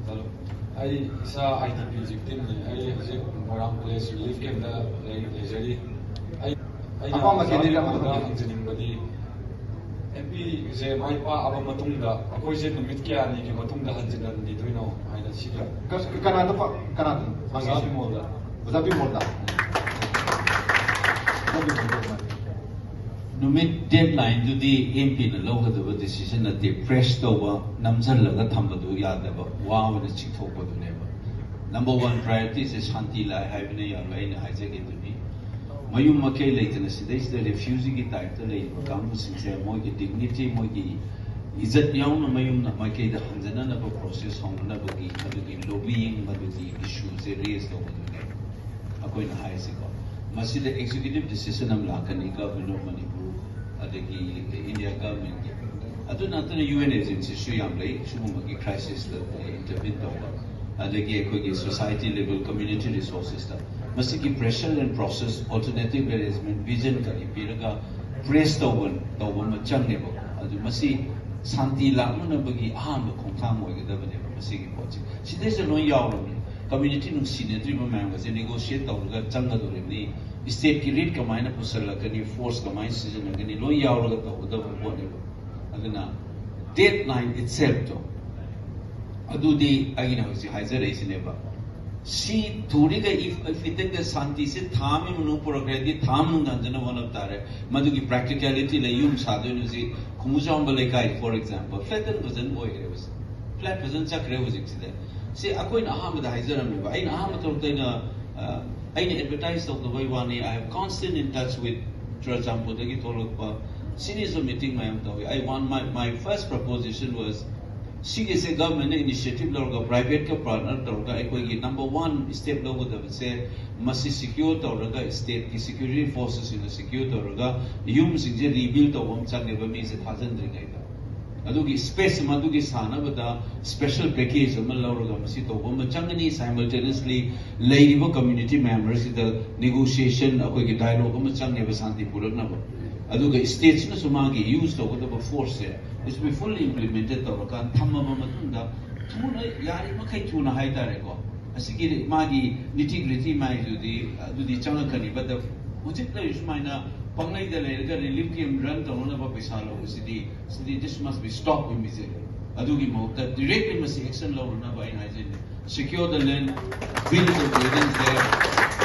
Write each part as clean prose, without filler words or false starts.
Hello. I sa ITP victim ni. I hajik Moram Place Relief Camp da lejari. I apa masih dia apa engineering body. MP je mai pa aba matung da akoi je numit kya ni ki matung da hanjinan di doino ai da siga. Kanada pa Kanada. Bimol da. Bimol da. Numit deadline to the MP na local the decision that they pressed over namsal laga thambadu yadaba wow na chithokpa du neba. Number one priority is shanti lai haibne ya lai na haijage du ni. Mayum makai laitana sidai the refusing ki type to lai kamu singse moi ki dignity moi ki इज्जत याउन मयुम ना माइके the हंजना ना process होना बगी मदुगी lobbying मदुगी issue से raise तो मदुगी अकोई ना high से को मस्जिद एग्जीक्यूटिव डिसीजन हम लाकनी गवर्नमेंट मणिपुर अदगी इंडिया गवर्नमेंट के अदु नतने यूएन एजेंसी शुयाम ले शुमुमगी क्राइसिस द इंटरवेन तो अदगी एकोगी सोसाइटी लेवल कम्युनिटी रिसोर्सेस ता मस्जिद की pressure and process alternative arrangement vision करी पिरगा प्रेस तो वन मचंग ने बो अदु मस्जिद Santi lakna bagi aham khongtham oigada bane masigi pochi sidai se loi yaw lo community nu sinetri ma mang se negotiate tawga changa do ni state ki rate kamai na pusala kani force kamai season kani loi yaw lo ta oda bo ne aduna deadline itself to adudi agina hosi haizer isine ba si thori ga if it the santi se thami munu progredi tham nu ganjana one of tare madugi practicality la yum sadu nu si khumujam balekai for example flat version boy was flat version chakre was exide see akoi na aham da haizer am ba ai na aham to taina ai na advertise of the way one I have constant in touch with Trajampo da gi tolok pa series of meeting my am to I want my first proposition was she is a government initiative loga private ka partner toga Eikhoigi number 1 step logo da se must secure toga state ki security forces in the secure toga yum singje rebuild to bom chang ne ba mi se thousand ringai da adugi space madugi sana bada special package amal loga masi to bom chang ni simultaneously laibo community members the negotiation akoi ki dialogue am chang ne ba santi purak na ba aduga states na sumagi use to the force there is be fully implemented to kan thamma matunda thuna yari makai thuna hai tare ko asigi magi nitty gritty mai du di changa kani but the ujit la ismaina pangai da le ga relief game run to na ba paisa lo sidi this must be stopped immediately adugi mauta directly must action lo na ba in hygiene secure the land build the buildings there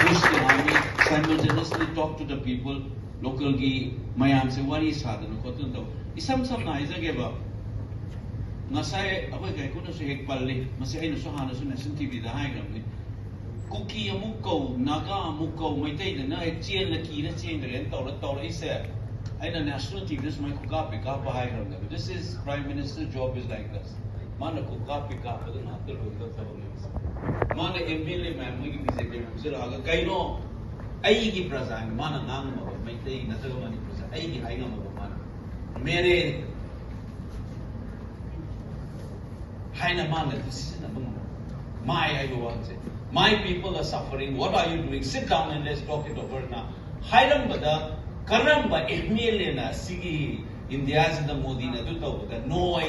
push the army simultaneously talk to the people local gi mayam se wari sadana ko tun to isam na izage ba ngasai abai kai ko no se hek palle mase ai no so hana so national tv da hai gram ni kuki amukko naga amukko maitai da na chen la ki na chen da ren to la ise ai na national tv this my kuka pick up hai gram da this is prime minister job is like this mana kuka pick up da na to lo ta ba mana mla man mo gi bjp musir aga kai no ai gi prasang mana nang ma maitai na ta mani prasa ai gi hai ngam ma mere haina mana decision abang my I go on say my people are suffering what are you doing sit down and let's talk it over now hairam bada karam ba mla na sigi india is the modi na do to no I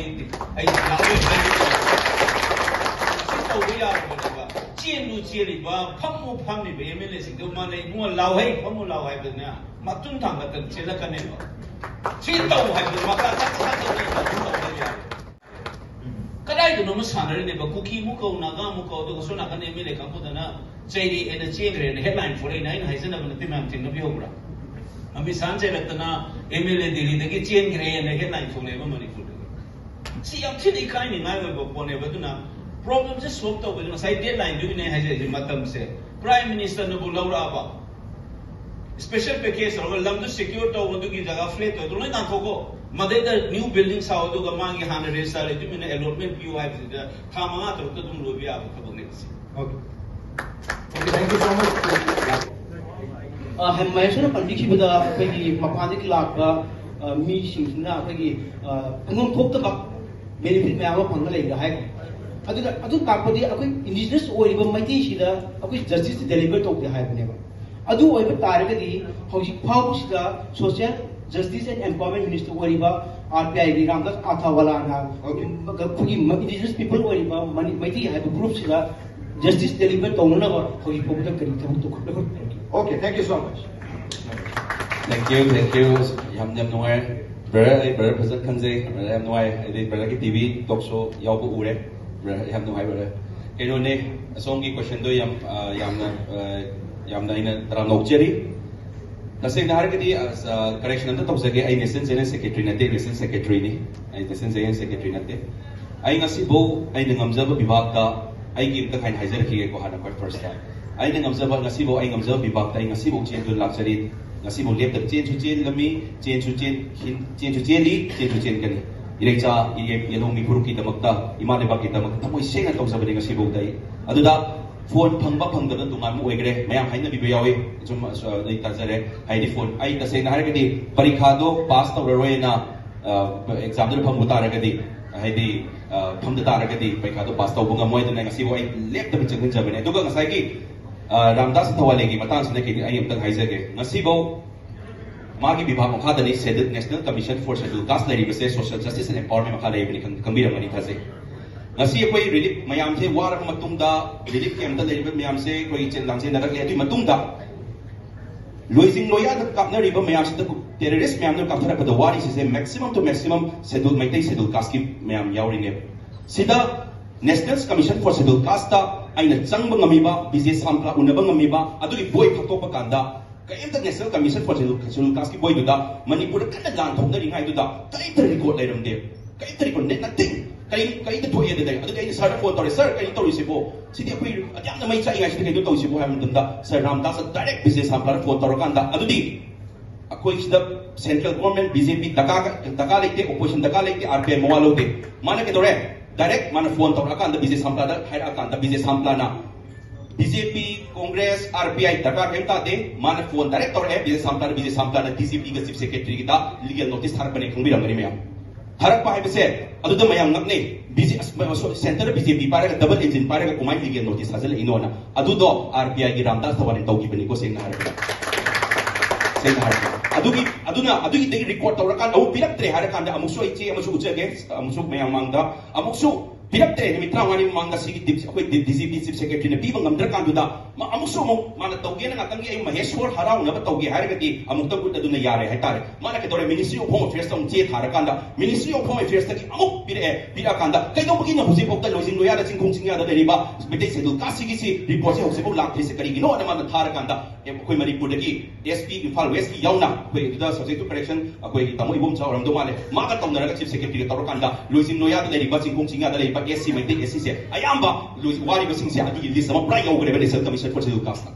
we are ba chien lu chien li ba pham ni be mla sing do ma nei mo law hai pham law hai ba na matun thang ka tan chela ka ne ba si to hai ba ma ka ta ta kadai do no sanare ne ba kuki mu ko naga mu ko do so na ka ne mele ka ko da na cheri and chengre ne headline 49 hai sana ba ne tim na bi hobra ami sanje ratna mla dili de ki chengre ne headline so le ba manipur si am thi ni kai ni ngai ba pone ba tu na problem just solve to ba sai deadline do ne hai je matam se prime minister ne bu laura ba special package or lamdu secure to wodu ki jaga flat to no na thoko madai the new building sa wodu ga mangi hana re sa le tu mine allotment pu hai the khama to to dum lo bi a ko bang si okay thank you so much हम महसूर पंडित की बता कि मपाने की लाभ का मी सिंह ना कि अंगम थोप तक बेनिफिट में आवा पंगल लेगा है अदु ताकपदी अकोई इंडिजिनस ओइबा मैती सिदा अकोई जस्टिस डिलीवर तो दे है बनेबा अदु ओइबा तारगदी हौजी फाउसिदा social Justice and Empowerment Minister Oriba, RPI Ramdas Athawala, indigenous people Oriba, Mighty have a group Justice delivered Tonava for the Popular Kari. Okay, thank you so much. Thank you. Yam Noy, Brother President Kansi, Yam Noy, I did Brother TV, talk show, Yabu Ure, Yam Noy, brother. Kenone, a songy question do Yam Naina Tranokjeri. The same Hargadi as correction of the top Zagi, I listen to Secretary Nate, listen Secretary, I listen to Secretary Nate. I Nasibo, I didn't observe Bivaka, I give the kind Hazer here for first time. I didn't observe Nasibo, I observe Bivaka, I Nasibo change to luxury, Nasibo left the change to chain, Lami, change to jelly, change to chain Gani. Irecha, Yanomi Puruki the Makta, Imanabaki the Makta, we say that observing a Sibo day. Aduda. Phone Pamba Panga to Mam Wegre, Mayam Haina Bibiawi, the Tazare, Heidi phone. I the same Hargadi, Baricado, Pasta Rowena, example Pamutaragadi, Heidi Pamdataragadi, Picado Pasta Bunga Moy, and I see why left the Picture in Germany. Duga Saki, Ramdas Tawalegi, Matans Neki, I am the Haizage, Nasibo, Magi Bibam Kadani said the National Commission for Scheduled Caste Social Justice and Empowerment Makale can be a manifest. Nasi koi relief mayam se war matungda relief camp da relief mayam se koi chen lang se narak le ati matungda loising loya da kapna riba mayam se terrorist mayam no kapthara pada war is maximum to maximum schedule maitai schedule caste ki mayam yawri ne sida National Commission for Scheduled Caste ta aina changba ngamiba business sampla unaba ngamiba adu ki boy phatok pa kanda kai National Commission for Scheduled Caste ki boy du da manipur kana lan thok na ringai du da kai tar record lai ram de kai tar record net nothing Kay the toy the day. I started for sir, I told you, City of Queen, I don't know my child, I should do you have Sir Ram does a direct business sampler for Torokanda. Adudi, a coach the central government, BJP, Takalite, opposition Takalite, RPM Moalote, Manakadore, direct Manafon Torakan, the business sampler, Hirakan, the business samplana. BJP, Congress, RPI, Takakemtate, Manafon, director, business sampler, DCP, Chief Secretary, legal notice happening from Miramia. Harap pa said, other than my young name, center BJP para double engine para kumai legal notice hazal inona. Adudo RPI Ramdas the one in Togi Benico saying Adugi they record Torakan, oh, Pilatre Harakan, Amuso, Amusu against Amusu Mayamanga, Amusu. Pinapte, we try one manga city with the DCP secretary, the people of Drakanda, Amuso, Manatogian, and Atangi, Maheshwar Harau, never Togi Haragati, Amuta Dunayare, Hatare, Manakadore, Ministry of Home Affairs on Jet Harakanda, Ministry of Home Affairs, Amuk Pirakanda, they don't begin a Husipo, the Losing Loyal, and Kunsinga, the Riba, but they said, Kassi, reports of Sipo Lak, you know, the man Tarakanda, Equimari Pudaki, SP, Infal West, Yauna, where it does subject to correction, a way Tamu Tower, Domale, Makaton, the Chief Secretary of Torokanda, Losing Loyal, the Riba, Kunsinga, but yes, my thing is, Ayamba, Louis Wari was sincere, I list of Brian over the Commission for the Casta.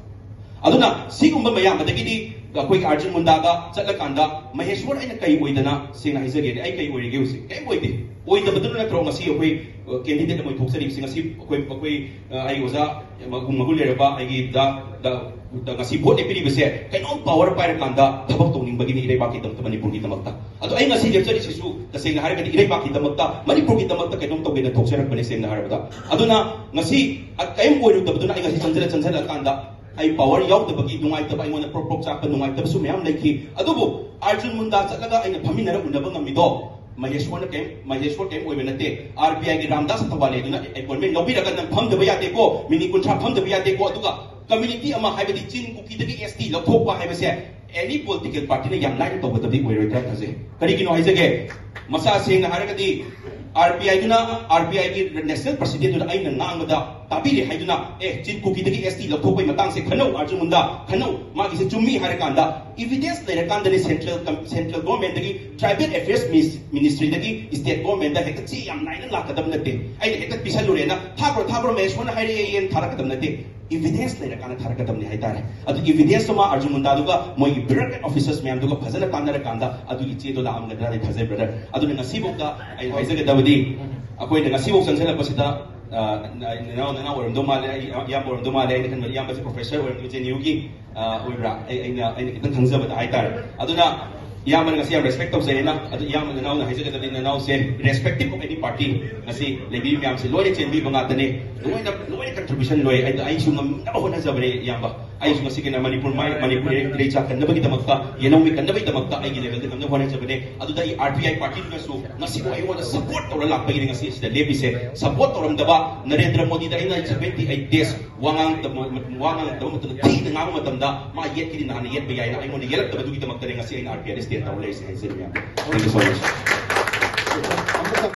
Aduna, Sigumba Mayamba, the Gidi, the quick Arjun Mundaga, Satakanda, Maheshwar and Kai Waitana, saying I said, I can use it. Kai waiting. Wait the Baduna Tromasi away, candidate my books and sing a sip, I was a Magulera, I gave the Nasipo Epiri was said, cannot power Parakanda, Tabotoning Bagini Rebaki the Manipur Mata. I must see the same Haraka Rebaki the Mata, Manipur the Mata, cannot talk with the Toxer when they say the Harada. Aduna, Nasi, at Kaim Wood, the Baduna, and Kanda. I power yaw the bagi nung ay tabay mo na propop sa nung ay tabay sumiyam like adobo Arjun Munda sa talaga ay nagpamina na unabang ng mido Maheshwar came over nate RPI Ramdas tawale na ay polmen no biragan ng pam de bayate ko mini kontra pam de bayate ko aduga community ama haibadi chin ku kidagi ST lo thok pa haibase any political party na yam line to batabi ko record kasi kani kino haisage masa sing na haragadi RPI duna RPI ki national president duna ay nangangada tabili haiduna chin kuki dagi ST lathopay matang se khano Arjun Munda khano magi se chummi harakanda evidence lerakanda ni central government dagi tribal affairs ministry dagi state government da hekta chi yam naina lakadam nate ai hekta pisalure na thabro meshona hairi yen tharakadam nate evidence lerakana tharakadam ni haitare adu evidence ma Arjun Munda duga moi bureaucratic officers mayam duga phajana kandarakanda adu iche do la amna dra thajai brother adu ngasibokda ai haisage dabadi akoi ngasibok sansela pasida now we're domale yam we're domale kan yam as professor we're in yugi we're I kitang khangza ba haitar aduna yam man ngasi respect of sayna adu yam now na haise kadin now say respective of any party ngasi lebi yam se loi chen bi banga tane loi contribution loi ai sungam na ho na jabre yam ba ai su ngasi kena manipur recha kanabagi damakta yenaumi kanabagi damakta ai gi level de kamna hona chabane adu da RPI party ga su ngasi ko ai wona support tora lakpagi ngasi sida lepi se support toram daba Narendra Modi da ina 78 days wangang da mutu ti da ngam matam da ma yet ki na yet bayai na ai wona yelak da du gi damakta ngasi ai RPI state tawle se hai se thank you so much